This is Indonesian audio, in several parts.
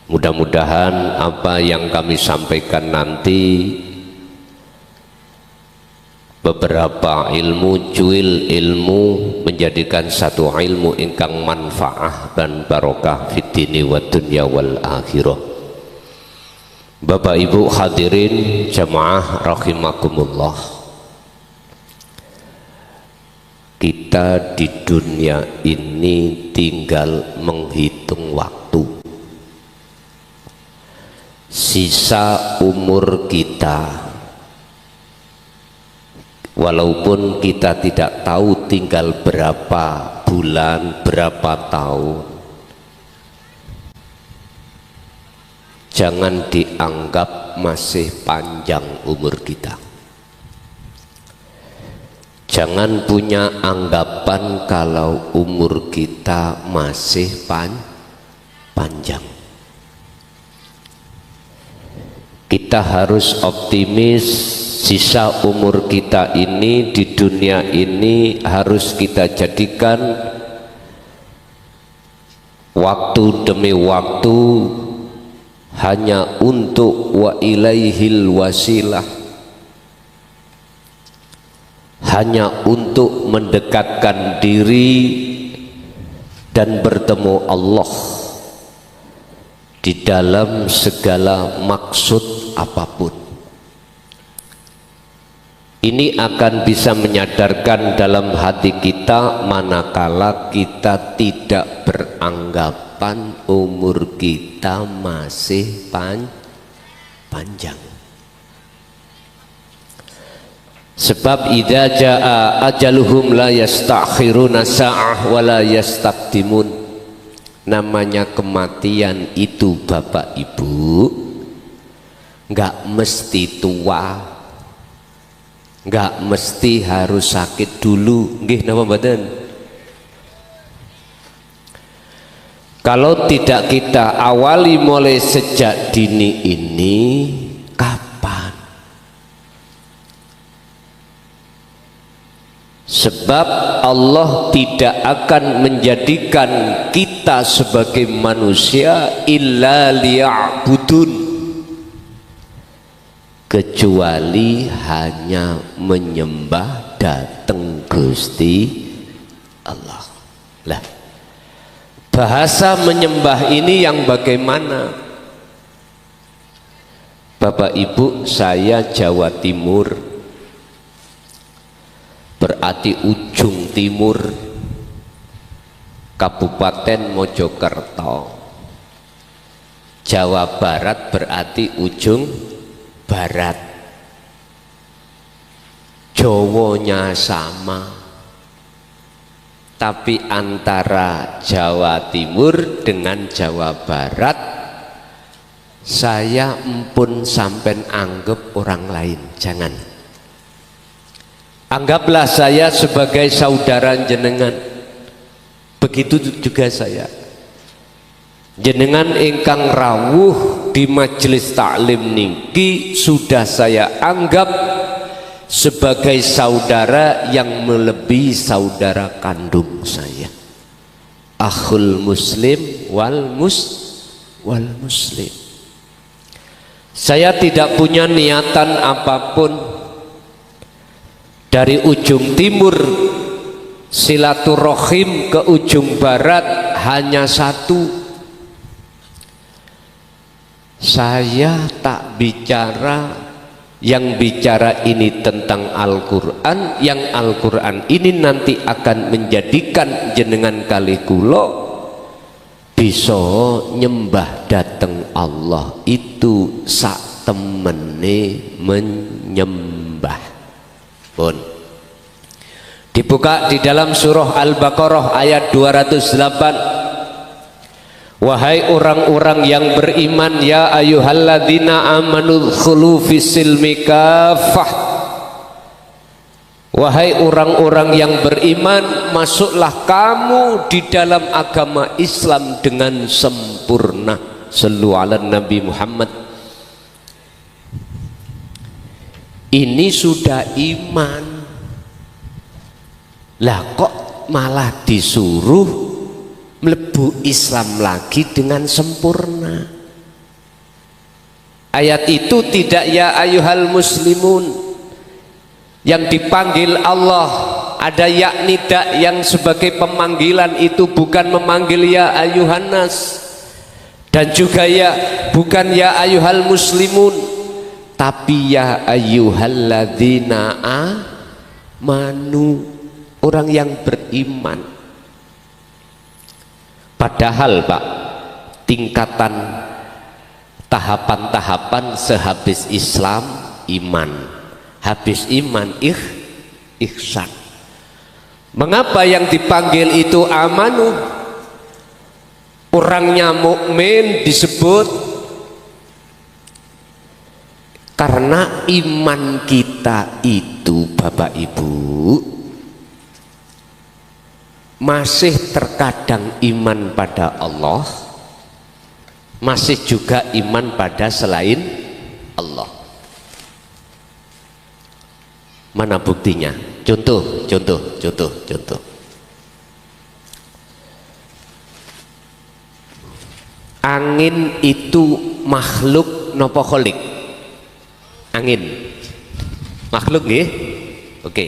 Mudah-mudahan apa yang kami sampaikan nanti beberapa ilmu, cuil ilmu, menjadikan satu ilmu ingkang manfaah dan barokah fid dini wa dunya wal akhirah. Bapak Ibu hadirin jamaah rahimakumullah, kita di dunia ini tinggal menghitung waktu. Sisa umur kita, walaupun kita tidak tahu tinggal berapa bulan, berapa tahun, jangan dianggap masih panjang umur kita. Jangan punya anggapan kalau umur kita masih panjang. Kita harus optimis, sisa umur kita ini di dunia ini harus kita jadikan waktu demi waktu hanya untuk wa ilaihil wasilah, hanya untuk mendekatkan diri dan bertemu Allah di dalam segala maksud apapun. Ini akan bisa menyadarkan dalam hati kita manakala kita tidak beranggapan umur kita masih panjang. Sebab idza jaa ajaluhum la yastakhiruna sa'ah wa la yastaqdimun. Namanya kematian itu Bapak Ibu enggak mesti tua, enggak mesti harus sakit dulu. Nggih napa mboten? Kalau tidak kita awali mulai sejak dini ini, kapan? Sebab Allah tidak akan menjadikan kita sebagai manusia illa liya'budun, kecuali hanya menyembah dateng Gusti Allah. Lah, bahasa menyembah ini yang bagaimana? Bapak Ibu, saya Jawa Timur, berarti ujung timur Kabupaten Mojokerto. Jawa Barat berarti ujung barat. Jawanya sama, tapi antara Jawa Timur dengan Jawa Barat saya empun sampen anggap orang lain, jangan. Anggaplah saya sebagai saudara jenengan. Begitu juga saya. Jenengan ingkang rawuh di majelis taklim niki sudah saya anggap sebagai saudara yang melebihi saudara kandung saya. Akhul muslim wal muslim. Saya tidak punya niatan apapun. Dari ujung timur silaturahim ke ujung barat hanya satu. Saya tak bicara, yang bicara ini tentang Al-Quran, yang Al-Quran ini nanti akan menjadikan jenengan kali kula bisa nyembah dateng Allah itu sak temene menyembah. Pun dibuka di dalam surah Al-Baqarah ayat 208. Wahai orang-orang yang beriman, ya ayyuhalladzina amanu khulu fisilmi kafah. Wahai orang-orang yang beriman, masuklah kamu di dalam agama Islam dengan sempurna. Sallu ala Nabi Muhammad. Ini sudah iman, lah kok malah disuruh mlebu Islam lagi dengan sempurna. Ayat itu tidak ya ayyuhal muslimun. Yang dipanggil Allah ada ya nida yang sebagai pemanggilan, itu bukan memanggil ya ayyuhan nas. Dan juga ya bukan ya ayyuhal muslimun, tapi ya ayyuhalladzina amanu, orang yang beriman. Padahal Pak, tingkatan tahapan-tahapan sehabis Islam iman, habis iman ihsan. Mengapa yang dipanggil itu amanu? Orangnya mukmin disebut karena iman kita itu Bapak Ibu masih terkadang iman pada Allah, masih juga iman pada selain Allah. Mana buktinya? Contoh. Angin itu makhluk nopo kholik? Angin makhluk nggih? Oke.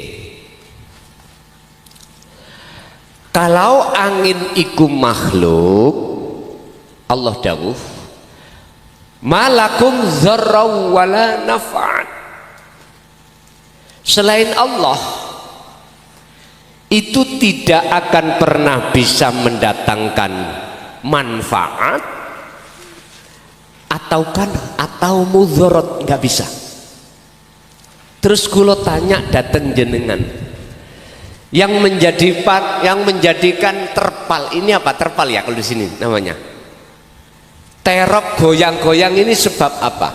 Kalau angin iku makhluk, Allah dawuh malakum dzarraw wala naf'an. Selain Allah itu tidak akan pernah bisa mendatangkan manfaat atau mudarat, nggak bisa. Terus kulo tanya dateng jenengan, yang menjadikan terpal ini apa? Terpal ya kalau di sini namanya. Terop goyang-goyang ini sebab apa?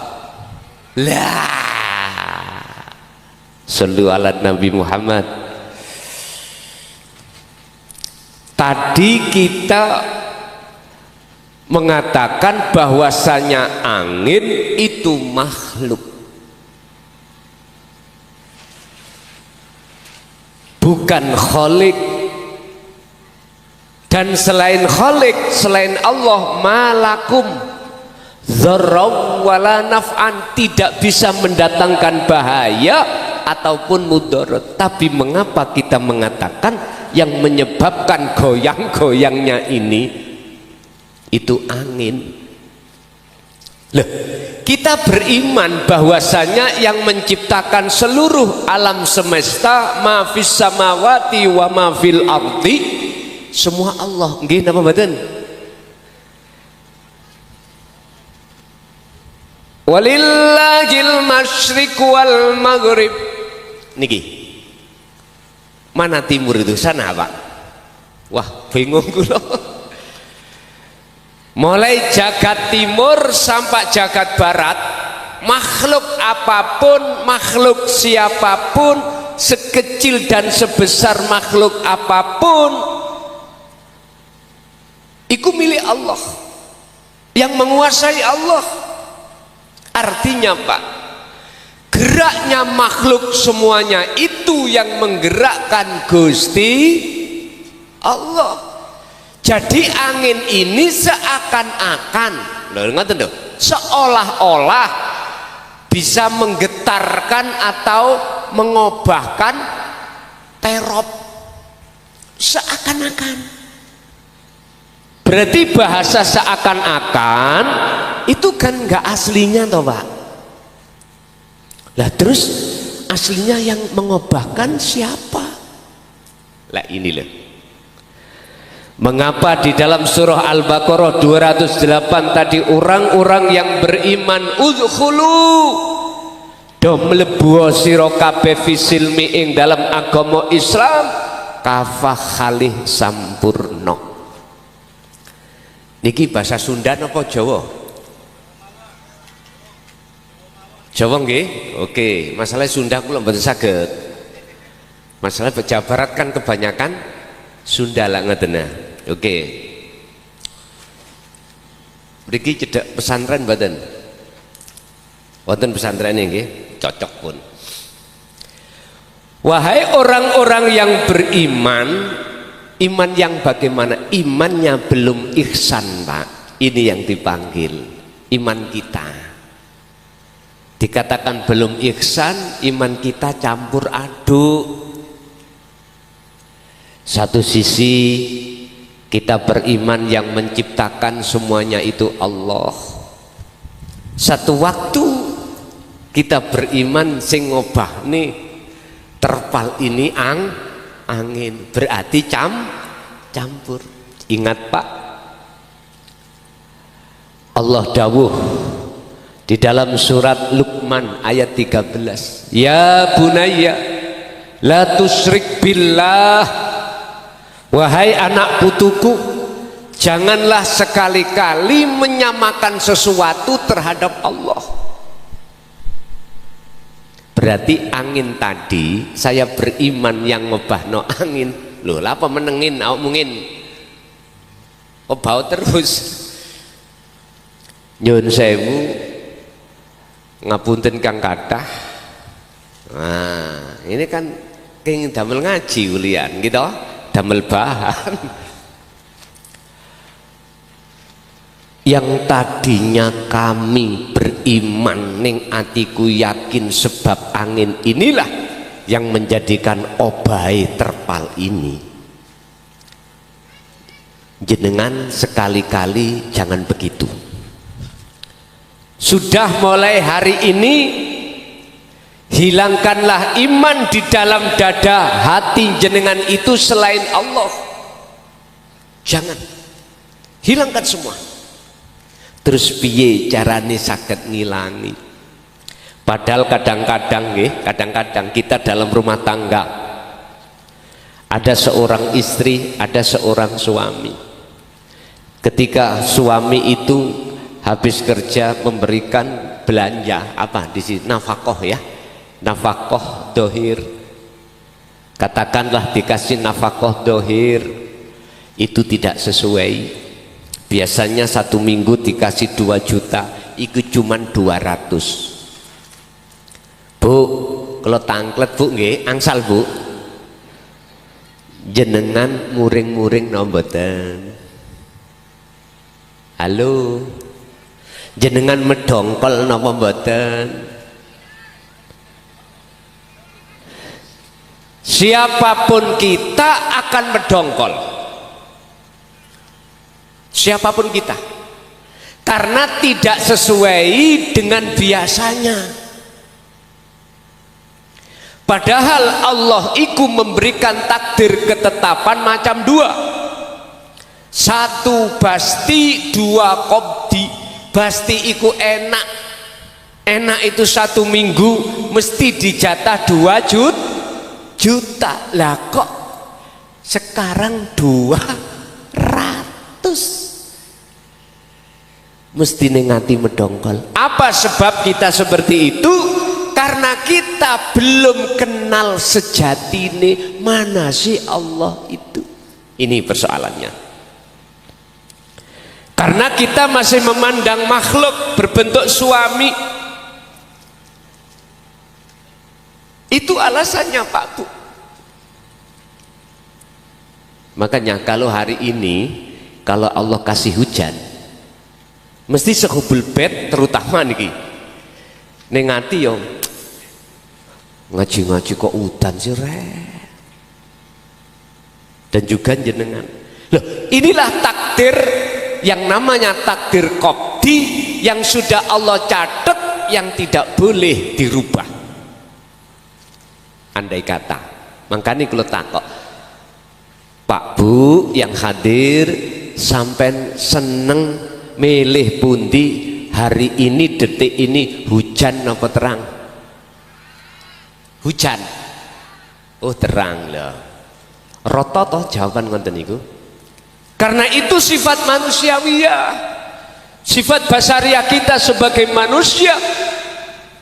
Lah, shollu ala Nabi Muhammad. Tadi kita mengatakan bahwasanya angin itu makhluk, bukan kholik. Dan selain kholik, selain Allah, malakum dzarraw wala naf'an, tidak bisa mendatangkan bahaya ataupun mudarat. Tapi mengapa kita mengatakan yang menyebabkan goyang-goyangnya ini itu angin? Loh, kita beriman bahwasanya yang menciptakan seluruh alam semesta, ma fis samawati wa ma fil ardi, semua Allah. Nggih napa mboten? Walillahil masyriq wal maghrib. Niki. Mana timur itu? Sana, Pak. Wah, bingung kula. Mulai jagat timur sampai jagat barat, makhluk apapun, makhluk siapapun, sekecil dan sebesar makhluk apapun, itu milik Allah, yang menguasai Allah. Artinya Pak, geraknya makhluk semuanya itu yang menggerakkan Gusti Allah. Jadi angin ini seakan-akan, seolah-olah bisa menggetarkan atau mengobahkan terop, seakan-akan. Berarti bahasa seakan-akan itu kan nggak aslinya toh Pak. Lah terus aslinya yang mengobahkan siapa? Lah ini loh. Mengapa di dalam surah Al-Baqarah 208 tadi orang-orang yang beriman udkhulu do mlebu sira kabeh fisilmi ing dalam agama Islam kafah khalih sampurna. Niki bahasa Sunda napa Jawa? Jawa nggih? Oke, masalah Sunda kula mboten saged. Masalah Jawa Barat kan kebanyakan Sunda lah ngoten. Oke. Mriki cedhak pesantren mboten? Wonten pesantren nggih, cocok pun. Wahai orang-orang yang beriman, iman yang bagaimana? Imannya belum ihsan Pak. Ini yang dipanggil iman kita. Dikatakan belum ihsan, iman kita campur aduk. Satu sisi kita beriman yang menciptakan semuanya itu Allah. Satu waktu kita beriman sing ngobah nih terpal ini angin, berarti campur. Ingat Pak, Allah dawuh di dalam surat Luqman ayat 13, ya bunayya la tusyrik billah, wahai anak putuku, janganlah sekali-kali menyamakan sesuatu terhadap Allah. Berarti angin tadi saya beriman yang ngebahno angin. Loh, apa menengin awak mungkin oh bau terus. Nyun sewu ngapunten Kang Kathah. Nah, ini kan kenging damel ngaji ulian gitu, damel bahan. Yang tadinya kami beriman ning atiku yakin sebab angin inilah yang menjadikan obai terpal ini. Jenengan sekali-kali jangan begitu. Sudah mulai hari ini hilangkanlah iman di dalam dada hati jenengan itu selain Allah. Jangan, hilangkan semua. Terus piye carane saged ngilangi? Padahal kadang-kadang kita dalam rumah tangga ada seorang istri, ada seorang suami. Ketika suami itu habis kerja memberikan belanja apa di sini nafkah ya, nafkah dohir. Katakanlah dikasih nafkah dohir itu tidak sesuai. Biasanya 1 minggu dikasih 2 juta, itu cuman 200. Bu, kalau tangklet bu nggih, angsal bu. Jenengan muring-muring nomboten. Halo. Jenengan medongkol napa mboten? Siapapun kita akan medongkol. Siapapun kita. Karena tidak sesuai dengan biasanya. Padahal Allah iku memberikan takdir ketetapan macam 2. 1 basti, 2 qobdi. Basti iku enak. Enak itu 1 minggu mesti dijatah 2 juta. Lah kok sekarang 200. Mesti ngati medongkol. Apa sebab kita seperti itu? Karena kita belum kenal sejatine mana sih Allah itu. Ini persoalannya. Karena kita masih memandang makhluk berbentuk suami. Itu alasannya Pak Bu. Makanya kalau hari ini kalau Allah kasih hujan mesti sehubul bed terutama niki ning ati yo ngaji-ngaji kok udan sih Rek. Dan juga jenengan loh, inilah takdir yang namanya takdir qobdi yang sudah Allah catat yang tidak boleh dirubah. Andai kata makanya kalau takok Pak Bu yang hadir sampai seneng milih pundi hari ini detik ini hujan apa terang? Hujan. Oh terang loh. Roto toh jawaban ngoten niku. Karena itu sifat manusiawiyah, sifat basariah kita sebagai manusia.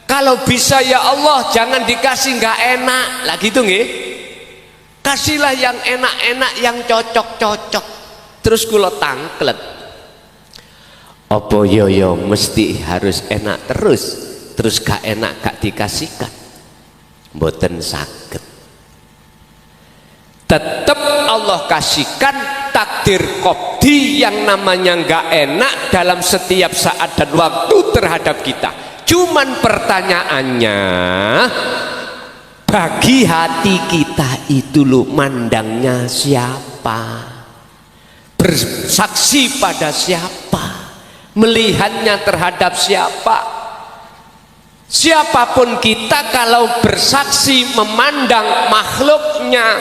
Kalau bisa ya Allah jangan dikasih nggak enak lah gitu nggih. Kasihlah yang enak-enak, yang cocok-cocok. Terus kula tangklet. Apa yo mesti harus enak terus gak enak gak dikasihkan. Mboten saged. Tetap Allah kasihkan takdir qobdi yang namanya nggak enak dalam setiap saat dan waktu terhadap kita. Cuman pertanyaannya, bagi hati kita itu lo mandangnya siapa? Bersaksi pada siapa? Melihatnya terhadap siapa? Siapapun kita kalau bersaksi memandang makhluknya,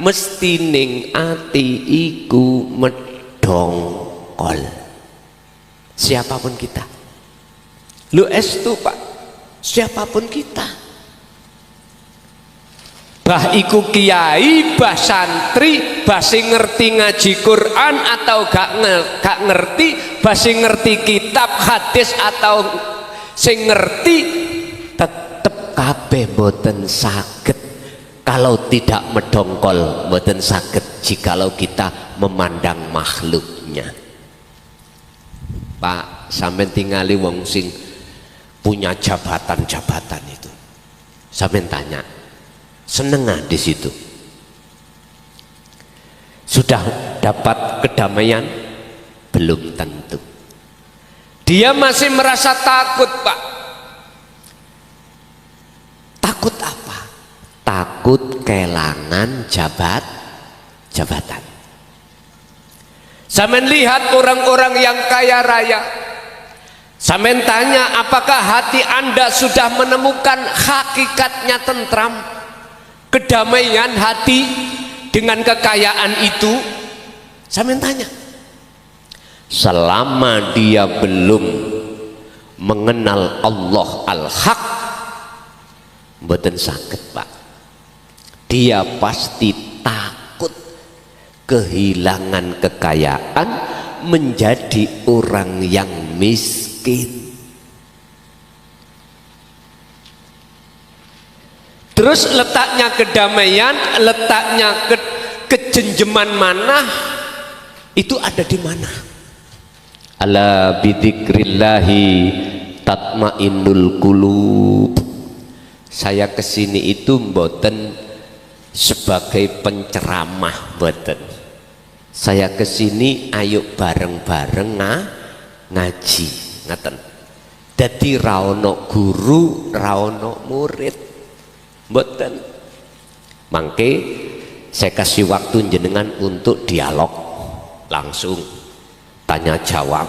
mesti ning ati iku medongkol. Siapapun kita, lu estu Pak, siapapun kita, bah iku kiai, bah santri, bah sing ngerti ngaji Quran atau gak ngerti, bah sing ngerti kitab hadis atau sing ngerti, tetep kabeh boten saged kalau tidak medongkol, boten saged jikalau kita memandang makhluknya. Pak, sampean tingali wong sing punya jabatan-jabatan itu, sampean tanya, seneng nggak di situ? Sudah dapat kedamaian? Belum tentu. Dia masih merasa takut, Pak. Takut apa? Takut kehilangan jabatan. Sampean lihat orang-orang yang kaya raya, sampean tanya apakah hati Anda sudah menemukan hakikatnya tentram, kedamaian hati dengan kekayaan itu? Sampean tanya. Selama dia belum mengenal Allah Al-Haq, mboten saged Pak. Dia pasti takut kehilangan kekayaan, menjadi orang yang miskin. Terus letaknya kedamaian, letaknya kejenjeman mana? Itu ada di mana? Ala bidzikrillahi tatmainnul qulub. Saya kesini itu mboten sebagai penceramah, mboten. Saya kesini ayo bareng-bareng ngaji, ngaten. Dadi ra ono guru, ra ono murid, mboten. Mangke saya kasih waktu jenengan untuk dialog langsung, tanya jawab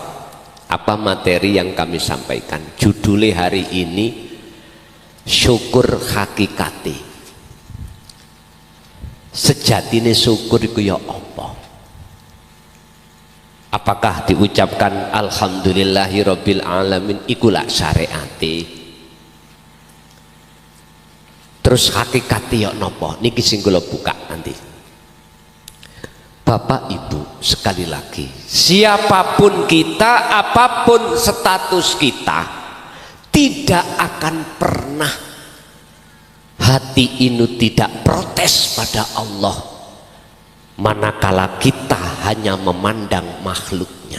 apa materi yang kami sampaikan. Judulnya hari ini syukur hakikati. Sejatine syukur iku ya apa? Apakah diucapkan alhamdulillahirabbil alamin ikulah syariate? Terus hakikate ya napa? Niki sing kula buka nanti. Bapak Ibu, sekali lagi, siapapun kita, apapun status kita, tidak akan pernah hati ini tidak protes pada Allah manakala kita hanya memandang makhluknya.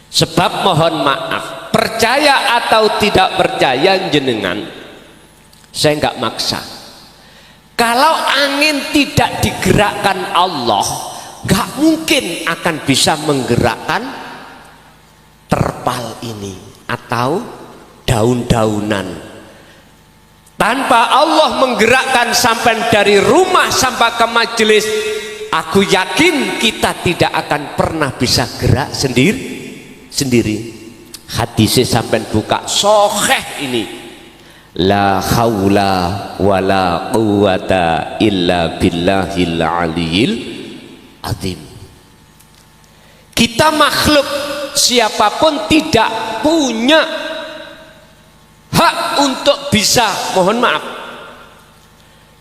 Sebab mohon maaf, percaya atau tidak percaya jenengan, saya nggak maksa. Kalau angin tidak digerakkan Allah, nggak mungkin akan bisa menggerakkan terpal ini atau daun-daunan. Tanpa Allah menggerakkan sampai dari rumah sampai ke majelis, aku yakin kita tidak akan pernah bisa gerak sendiri. Hadisnya sampai buka sahih ini, la haula wala quwata illa billahil aliyil azim. Kita makhluk siapapun tidak punya hak untuk bisa, mohon maaf,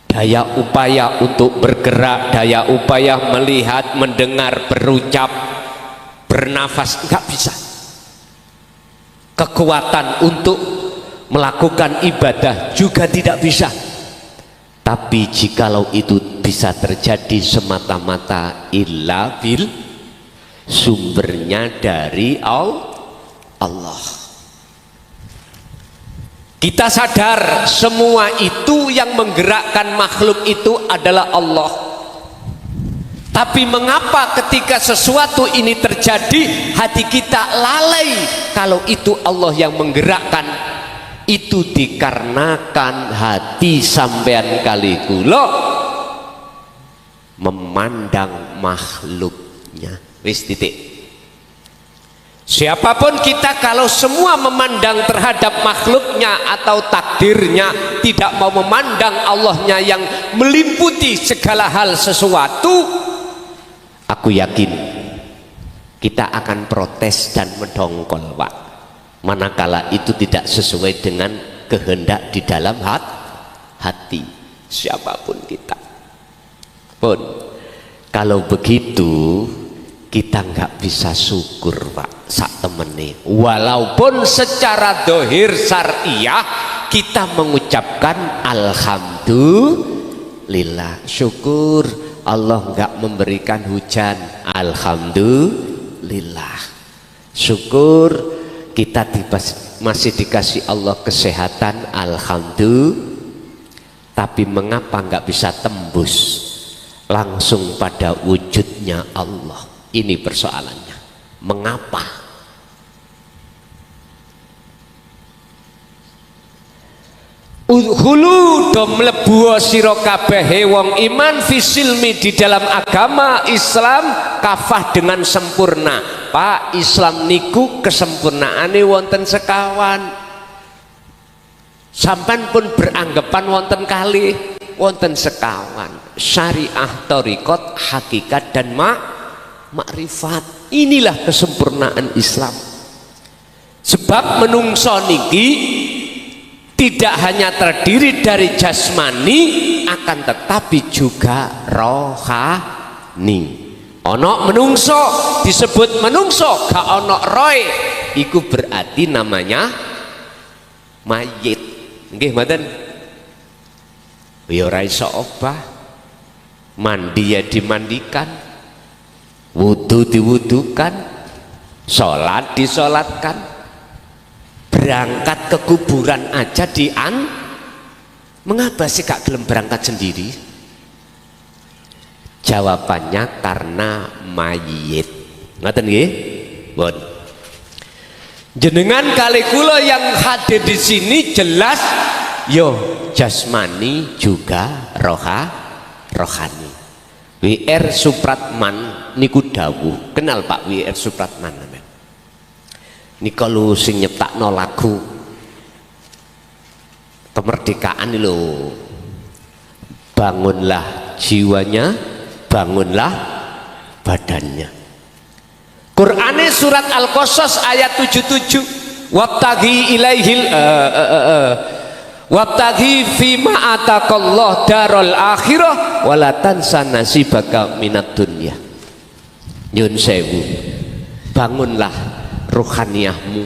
daya upaya untuk bergerak, daya upaya melihat, mendengar, berucap, bernafas, nggak bisa. Kekuatan untuk melakukan ibadah juga tidak bisa. Tapi jikalau itu bisa terjadi semata-mata illa bil, sumbernya dari Allah. Kita sadar semua itu yang menggerakkan makhluk itu adalah Allah. Tapi mengapa ketika sesuatu ini terjadi hati kita lalai kalau itu Allah yang menggerakkan? Itu dikarenakan hati sampean kali kula memandang makhluknya. Wis titik. Siapapun kita kalau semua memandang terhadap makhluknya atau takdirnya, tidak mau memandang Allahnya yang meliputi segala hal sesuatu, aku yakin kita akan protes dan mendongkol, Pak. Manakala itu tidak sesuai dengan kehendak di dalam hati siapapun kita pun. Kalau begitu kita nggak bisa syukur, Pak, sak temene. Walaupun secara dohir syariah kita mengucapkan alhamdulillah, syukur Allah nggak memberikan hujan, alhamdulillah, syukur kita masih dikasih Allah kesehatan, alhamdulillah. Tapi mengapa nggak bisa tembus langsung pada wujudnya Allah? Ini persoalannya. Mengapa? Udhulu do mlebu sira kabeh wong iman fisilmi di dalam agama Islam kafah dengan sempurna. Pak, Islam niku kesempurnaane wonten sekawan. Sampan pun beranggapan wonten kalih, wonten sekawan. Syariah, thariqat, hakikat dan makrifat. Inilah kesempurnaan Islam. Sebab menungso niki tidak hanya terdiri dari jasmani, akan tetapi juga rohani. Ono menungso disebut menungso, gak ono roy, iku berarti namanya mayit. Nggih mboten? Ya ora iso obah, mandi ya dimandikan, wudu diwudukan, sholat disolatkan, berangkat ke kuburan aja mengapa sih gak gelem berangkat sendiri? Jawabannya karena mayit. Ngaten nggih? Bon. Jenengan kali kula yang hadir di sini jelas yo jasmani juga rohani. W.R. Supratman niku dawuh. Kenal Pak W.R. Supratman? Nika lu sing nyiptakno lagu kemerdekaan lho. Bangunlah jiwanya, bangunlah badannya. Qur'ane surat Al-Qasas ayat 77. Wabtaghi ilaihil wabtaghi fima ataqallah darul akhirah wala tansa nasibaka minad dunya. Nyun sewu, bangunlah rohaniyahmu.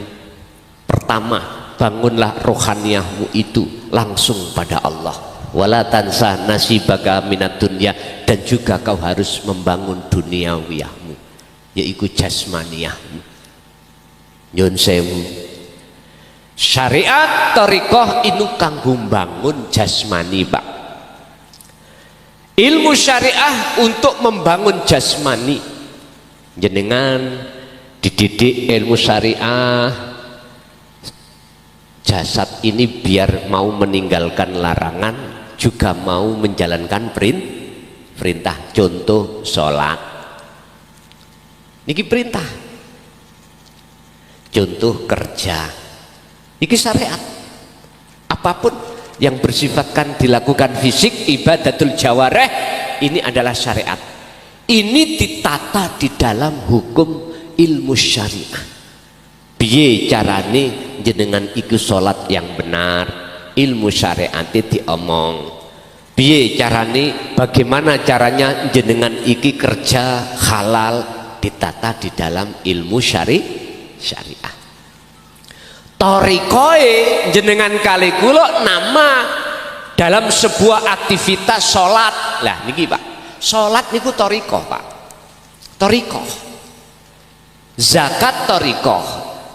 Pertama, bangunlah rohaniyahmu itu langsung pada Allah. Wala tansa nasibaka minad dunya, dan juga kau harus membangun duniawiyahmu, yaitu jasmaniyahmu. Nyun sewu, syariat thariqah inu kanggo bangun jasmani, Pak. Ilmu syariah untuk membangun jasmani. Jenengan dididik ilmu syariah, jasad ini biar mau meninggalkan larangan, juga mau menjalankan perintah. Contoh sholat, niki perintah. Contoh kerja, niki syariat. Apapun yang bersifatkan dilakukan fisik, ibadatul jawareh, ini adalah syariat. Ini ditata di dalam hukum ilmu syariah. Piye carane jenengan iku salat yang benar, ilmu syariat diomong. Piye carane, bagaimana caranya jenengan iki kerja halal, ditata di dalam ilmu syariah. Thariqoe jenengan kali kula nama dalam sebuah aktivitas salat. Lah niki Pak, salat niku thariqah, Pak. Thariqah. Zakat thariqah,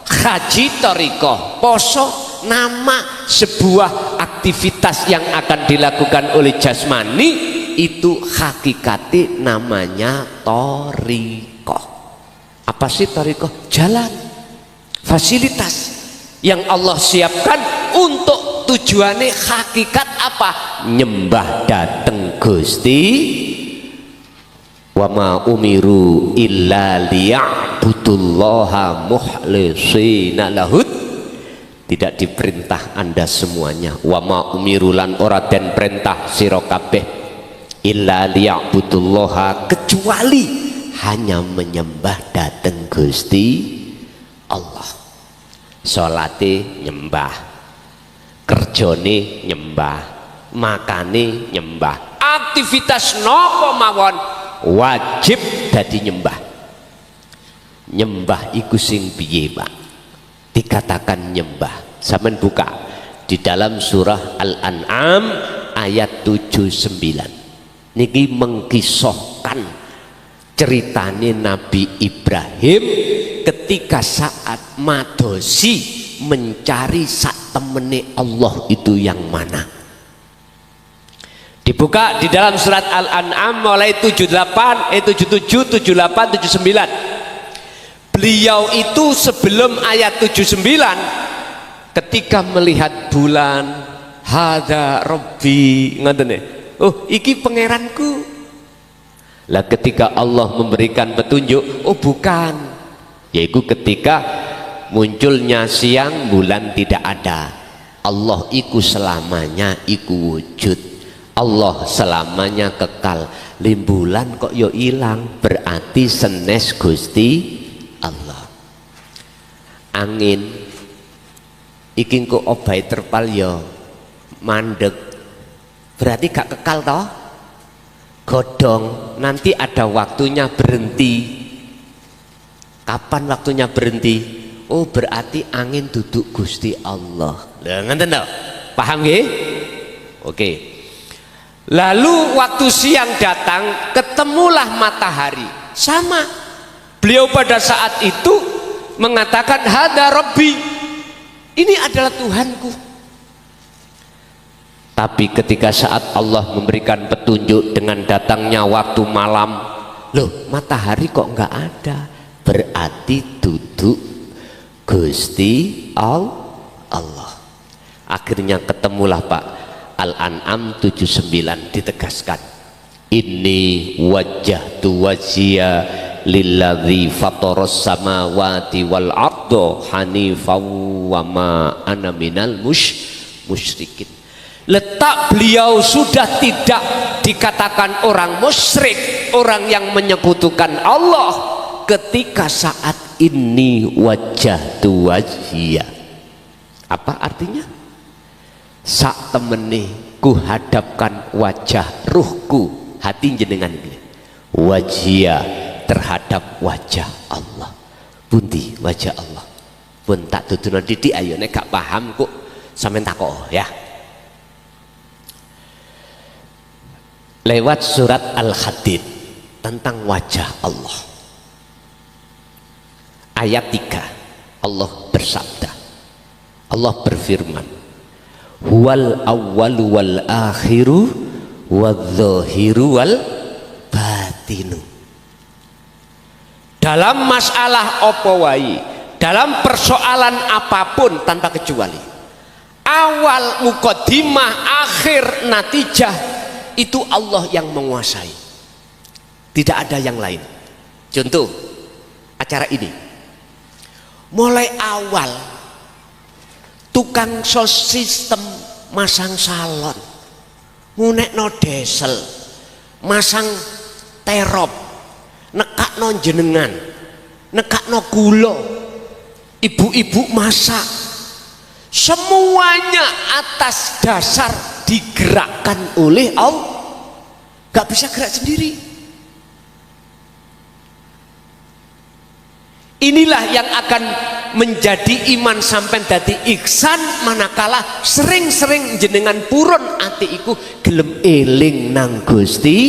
haji thariqah, poso nama sebuah aktivitas yang akan dilakukan oleh jasmani, itu hakikati namanya thariqah. Apa sih thariqah? Jalan, fasilitas yang Allah siapkan untuk tujuannya hakikat apa? Nyembah dateng Gusti. Wa ma umiru illa liya'budullaha mukhlishina lahud. Tidak diperintah Anda semuanya. Wa ma umirulan ora den perintah sira kabeh illa liya'budullaha, kecuali hanya menyembah dateng Gusti Allah. Salate nyembah, kerjane nyembah, makane nyembah, aktivitas nopo mawon wajib dadi nyembah. Nyembah iku sing piye, Pak? Dikatakan nyembah. Sampeyan buka di dalam surah Al-An'am ayat 79. Niki mengkisahkan ceritane Nabi Ibrahim ketika saat madosi mencari sak temene Allah itu yang mana. Dibuka di dalam surat Al-An'am mulai 77, 78, 79. Beliau itu sebelum ayat 79 ketika melihat bulan, hadza rabbi, ngoten nggih. Oh, iki pangeranku. Lah ketika Allah memberikan petunjuk, oh bukan, yaitu ketika munculnya siang bulan tidak ada. Allah iku selamanya iku wujud, Allah selamanya kekal. Limbulan kok yo ilang, berarti senes Gusti Allah. Angin iki kok obahe terpal yo mandek, berarti gak kekal toh. Godong nanti ada waktunya berhenti. Kapan waktunya berhenti? Oh berarti angin duduk Gusti Allah. Lah ngenten toh? Paham nggih? Oke. Lalu waktu siang datang, ketemulah matahari. Sama. Beliau pada saat itu mengatakan hadza rabbi. Ini adalah Tuhanku. Tapi ketika saat Allah memberikan petunjuk dengan datangnya waktu malam, loh matahari kok enggak ada, berarti duduk Gusti Allah. Akhirnya ketemulah Pak. Al-An'am 79 ditegaskan, inni wajjahtu wajhiya lilladzi fataras samawati wal arda hanifan wa ma ana minal musyrikin. Letak beliau sudah tidak dikatakan orang musyrik, orang yang menyekutukan Allah ketika saat ini wajjahtu wajhiya. Apa artinya? Sak temene ku hadapkan wajah ruhku, hati jenengan ini wajhiya terhadap wajah Allah. Pundi wajah Allah? Pun tak duduno didik ayo nek gak paham kok sampean takok ya. Lewat surat Al-Hadid tentang wajah Allah. Ayat 3 Allah bersabda, Allah berfirman, huwal awwalu wal akhiru wadh-dhahiru wal batinu. Dalam masalah apa wae, dalam persoalan apapun tanpa kecuali, awal muqaddimah akhir natijah itu Allah yang menguasai, tidak ada yang lain. Contoh acara ini, mulai awal tukang sos sistem masang salon, ngunekno desel, masang terop, nekakno jenengan, nekakno gula, ibu-ibu masak, semuanya atas dasar digerakkan oleh Allah. Gak bisa gerak sendiri. Inilah yang akan menjadi iman sampai dadi ihsan manakala sering-sering jenengan purun ati iku gelem eling nang Gusti.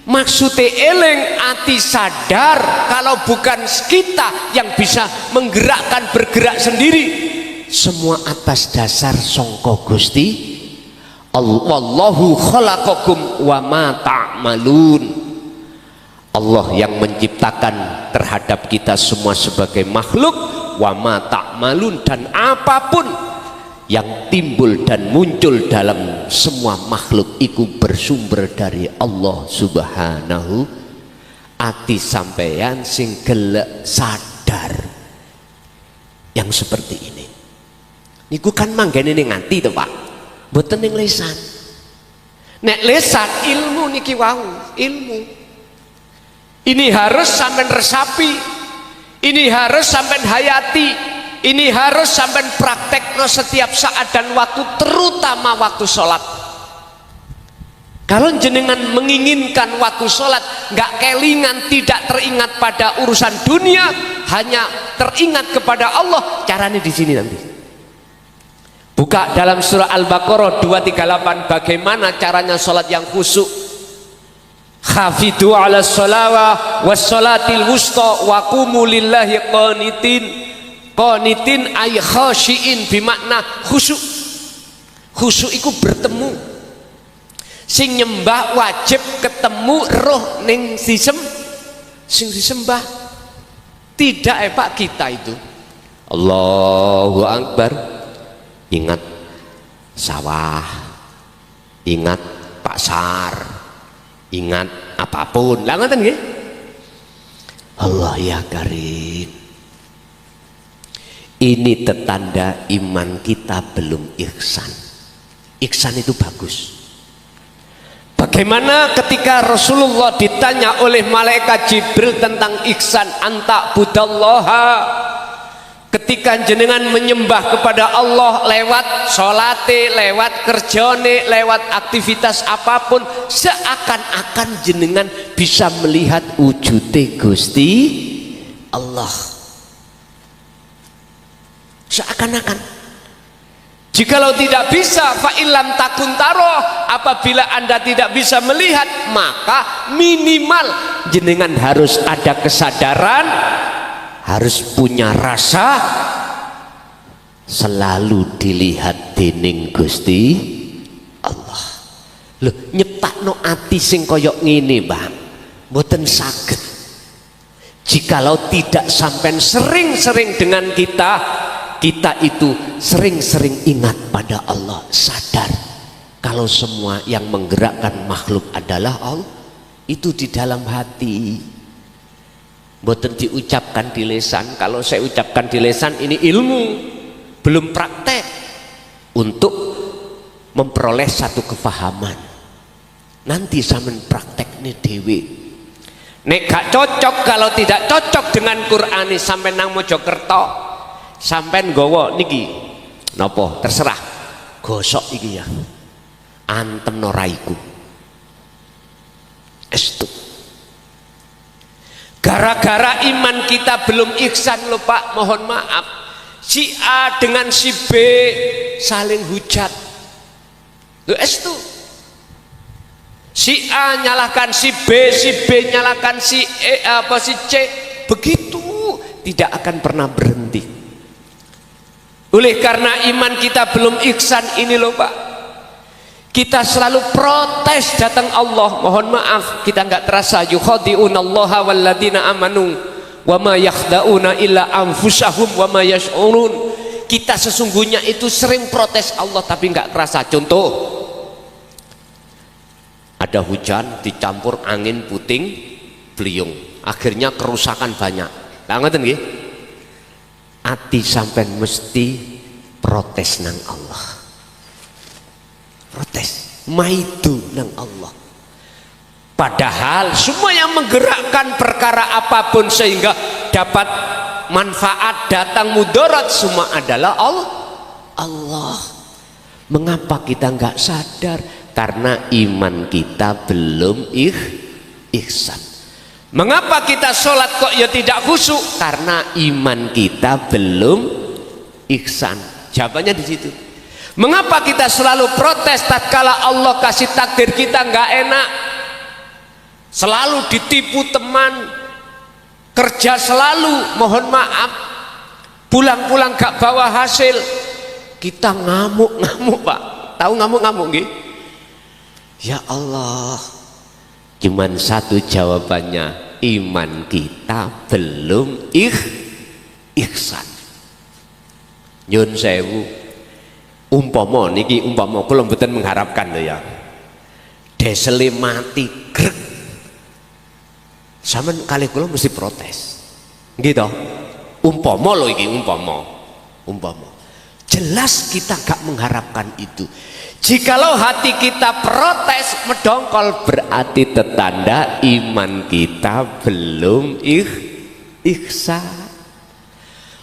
Maksudnya eling ati sadar kalau bukan kita yang bisa menggerakkan bergerak sendiri, semua atas dasar songko Gusti Wallahu khalaqakum wa ma ta'malun. Allah yang menciptakan terhadap kita semua sebagai makhluk, wa ma ta'malun, dan apapun yang timbul dan muncul dalam semua makhluk itu bersumber dari Allah subhanahu. Ati sampeyan sing gelek sadar yang seperti ini niku kan manggene ning ati to Pak, mboten ning lisan. Nek lisan ilmu niki wau, ilmu ini harus sampean resapi, ini harus sampean hayati, ini harus sampean praktekno setiap saat dan waktu, terutama waktu sholat. Kalau jenengan menginginkan waktu sholat nggak kelingan, tidak teringat pada urusan dunia, hanya teringat kepada Allah, caranya di sini nanti. Buka dalam surah Al-Baqarah 238, bagaimana caranya sholat yang khusyuk. Khafidhu ala sholawah was sholatil wusta wa qumu lillahi qanitin. Qanitin ay khashiin, bimakna khusyuk. Khusyuk itu bertemu. Sing nyembah wajib ketemu roh ning sing disembah. Tidak Pak kita itu Allahu Akbar, ingat sawah, ingat pasar, ingat apapun. Lah ngoten nggih. Allah ya Karim. Ini tetanda iman kita belum ihsan. Ihsan itu bagus. Bagaimana ketika Rasulullah ditanya oleh malaikat Jibril tentang ihsan, anta budallaha, ketika jenengan menyembah kepada Allah lewat sholate, lewat kerjane, lewat aktivitas apapun, seakan-akan jenengan bisa melihat wujude Gusti Allah, seakan-akan. Jikalau tidak bisa, fa'ilam takun taroh, apabila Anda tidak bisa melihat, maka minimal jenengan harus ada kesadaran, harus punya rasa selalu dilihat dening Gusti Allah. Loh, nyeptakno ati sing koyok ngene, Bang, mboten saged jikalau tidak sampai sering-sering dengan kita itu sering-sering ingat pada Allah, sadar kalau semua yang menggerakkan makhluk adalah Allah, itu di dalam hati, mboten diucapkan di lisan. Kalau saya ucapkan di lisan ini ilmu, belum praktek untuk memperoleh satu kefahaman. Nanti sampean praktek nih dewi. Nek gak cocok, kalau tidak cocok dengan Qur'an sampai nang Mojokerto, sampai nggawa niki napa terserah, gosok iki ya, antem noraiku estu. Gara-gara iman kita belum ihsan lho Pak, mohon maaf, si A dengan si B saling hujat lho estu. Si A nyalahkan si B nyalahkan si E apa si C, begitu tidak akan pernah berhenti. Oleh karena iman kita belum ihsan ini loh Pak, kita selalu protes datang Allah. Mohon maaf, kita nggak terasa. Yukhadi'unallaha walladzina amanu wa ma yakhda'una illa anfusahum wa ma yash'urun. Kita sesungguhnya itu sering protes Allah tapi nggak terasa. Contoh, ada hujan dicampur angin puting beliung, akhirnya kerusakan banyak. Lah ngoten nggih? Ati sampai mesti protes nang Allah, protes maidu nang Allah. Padahal semua yang menggerakkan perkara apapun sehingga dapat manfaat datang mudarat semua adalah Allah. Mengapa kita nggak sadar? Karena iman kita belum ihsan. Mengapa kita sholat kok ya tidak khusyuk? Karena iman kita belum ihsan. Jawabannya di situ. Mengapa kita selalu protes tatkala Allah kasih takdir kita nggak enak? Selalu ditipu teman, kerja selalu, mohon maaf, pulang-pulang gak bawa hasil, kita ngamuk-ngamuk Pak. Tahu ngamuk-ngamuk nggih? Ya Allah, cuman satu jawabannya, iman kita belum ihsan. Nyun sewu, umpama niki umpama kula mboten mengharapkan lho ya. Desele mati grek. Sampeyan kalih kula mesti protes. Nggih to? Umpama lho iki umpama. Jelas kita gak mengharapkan itu. Jikalau hati kita protes medongkol, berarti tetanda iman kita belum ihsan.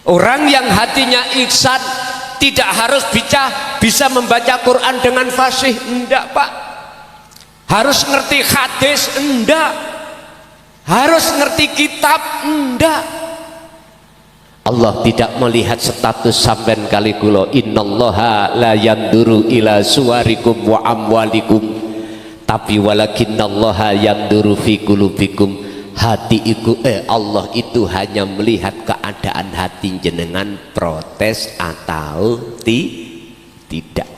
Orang yang hatinya ihsan tidak harus bisa membaca Quran dengan fasih, enggak Pak. Harus ngerti hadis, enggak. Harus ngerti kitab, enggak. Allah tidak melihat status sampean kali kula. Innallaha la yanduru ila suwarikum wa amwalikum, tapi walakinnallaha yanduru fi qulubikum. Allah itu hanya melihat keadaan hati jenengan protes atau tidak.